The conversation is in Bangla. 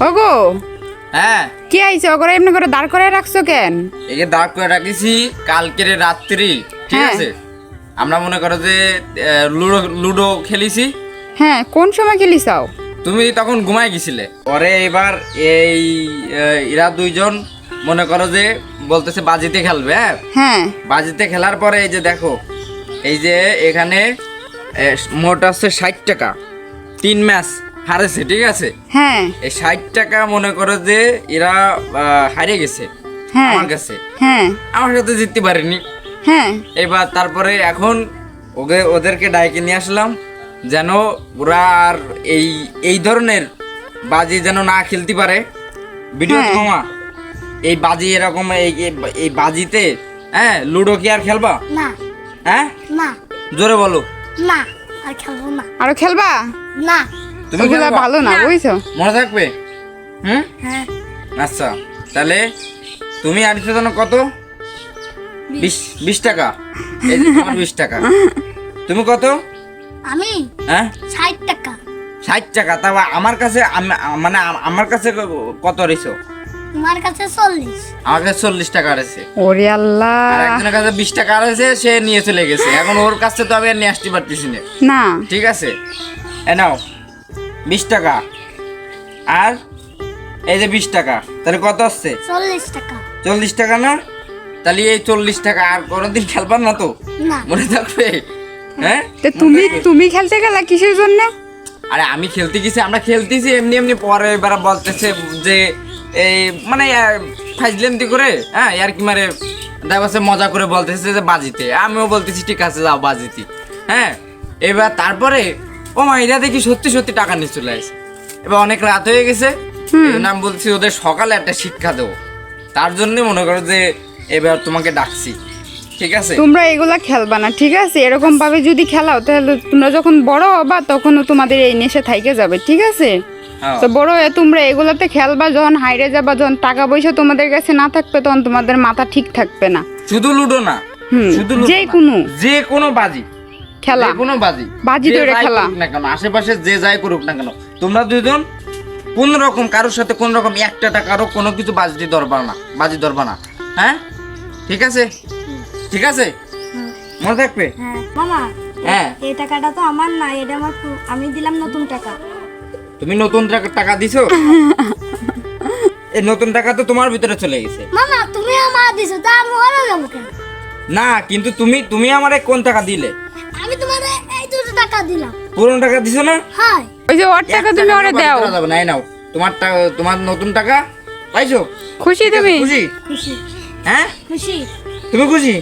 ওগো হ্যাঁ কি আইছে ওগরে এমনি করে দাঁড় করে রাখছো কেন? একে দাঁড় করে রাখিছি কালকের রাত্রি, ঠিক হ্যাঁ। আছে? আমরা মনে করো যে লুডো লুডো খেলিছি। হ্যাঁ, কোন সময় খেলিছাও? তুমি তখন ঘুমায় গেছিলে। পরে এবার এই এরা দুইজন মনে করো যে বলতেছে বাজিতে খেলবে। হ্যাঁ, হ্যাঁ বাজিতে খেলার পরে এই যে দেখো, এই যে এখানে মোট আছে 60 টাকা, 3 ম্যাচ হারেছে, ঠিক আছে? হ্যাঁ এই 60 টাকা মনে করো যে এরা হারিয়ে গেছে হ্যাঁ আমার কাছে, হ্যাঁ আমার সাথে জিততে পারেনি। হ্যাঁ এবার তারপরে এখন ওদেরকে ডাইকে নিয়ে আসলাম যেন ওরা আর এই ধরনের বাজি যেন না খেলতে পারে। ভিডিও হ্যাঁ। মামা, এই বাজি এরকম এই বাজিতে, হ্যাঁ, লুডো কি আর খেলবা? না হ্যাঁ, না জোরে বলো। না আর খেলবো না। আরো খেলবা? না তুমি ওগুলা খেলবা? ভালো না, বুঝছো? মনে থাকবে? হুম, হ্যাঁ আচ্ছা তাহলে তুমি আনিছো জানো কত? 20 টাকা। এই যে তোমার 20 টাকা। তুমি কত? আমি হ্যাঁ, 60 টাকা। 60 টাকা। তা আমার কাছে মানে আমার কাছে কত রইছো? তোমার কাছে 40। আমার কাছে 40 টাকা রয়েছে। ওরে আল্লাহ, আর একজনের কাছে 20 টাকা রয়েছে, সে নিয়ে চলে গেছে। এখন ওর কাছে তো আমি আর নিয়ে আসতে পারতেছি না। না ঠিক আছে, এ নাও 20 টাকা, আর এই যে 20 টাকা, তাহলে কত আসছে? 40 টাকা। 40 টাকা না? তাহলে এই 40 টাকা আর কোনোদিন খেলবার না তো? না মনে থাকবে? হ্যাঁ, তো তুমি খেলতে গেলা কিসের জন্য? আরে আমি খেলতে গেছি, আমরা খেলতেছি এমনি এমনি, পরে এবার বলতেছে যে এই মানে ফাইজলেন্তি করে, হ্যাঁ, আর কি মারে দেখছে মজা করে বলতেছে যে বাজিতে। আমিও বলতেছি ঠিক আছে যাও বাজিতে। হ্যাঁ, এবার তারপরে ও মা, এরা দেখি সত্যি সত্যি টাকা নিয়ে চলে আসে। এবার অনেক রাত হয়ে গেছে, এই জন্য আমি বলছি ওদের সকালে একটা শিক্ষা দেবো। তার জন্য মনে করো যে এবার তোমাকে ডাকছি, ঠিক আছে? তোমরা এগুলা খেলবা না, ঠিক আছে? এরকম ভাবে যদি খেলাও তাহলে তোমরা যখন বড় হবা তখনও তোমাদের এই নেশা থাইকে যাবে, ঠিক আছে? হ্যাঁ। তো বড় হয়ে তোমরা এগুলাতে খেলবা, যখন হাইরে যাবা, যখন টাকা পয়সা তোমাদের কাছে না থাকবে, তখন তোমাদের মাথা ঠিক থাকবে না। শুধু লুডো না, হুম, শুধু লুডো যে না, কোনো যে কোনো বাজি খেলা, যে কোনো বাজি, বাজি যে ধরে যাই খেলা। করুক না কেন, আশেপাশে যে যাই করুক না কেন, তোমরা দুজন কোন রকম কারোর সাথে কোন রকম একটা টাকারও কোনো কিছু বাজি ধরবা না, বাজি ধরবা না। হ্যাঁ, ঠিক আছে? ঠিক আছে, মনে থাকবে? হ্যাঁ মামা, হ্যাঁ, এই টাকাটা তো আমার না, এটা আমার আমি দিলাম নতুন টাকা। তুমি নতুন টাকা দিছো? এই নতুন টাকা তো তোমার ভিতরে চলে গেছে। মামা তুমি আমার দিছো, তা আমি ওরা যাবো কেন? না, কিন্তু তুমি আমারে কোন টাকা দিলে? আমি তোমার এই 2 টাকা দিলাম। পুরনো টাকা দিছো না? হ্যাঁ ওই যে ওর টাকা তুমি ওরে দাও। যাবে না, এই নাও তোমার টাকা, তোমার নতুন টাকা পাইছো। খুশি তুমি? খুশি? খুশি হ্যাঁ, খুশি। তুমি খুশি?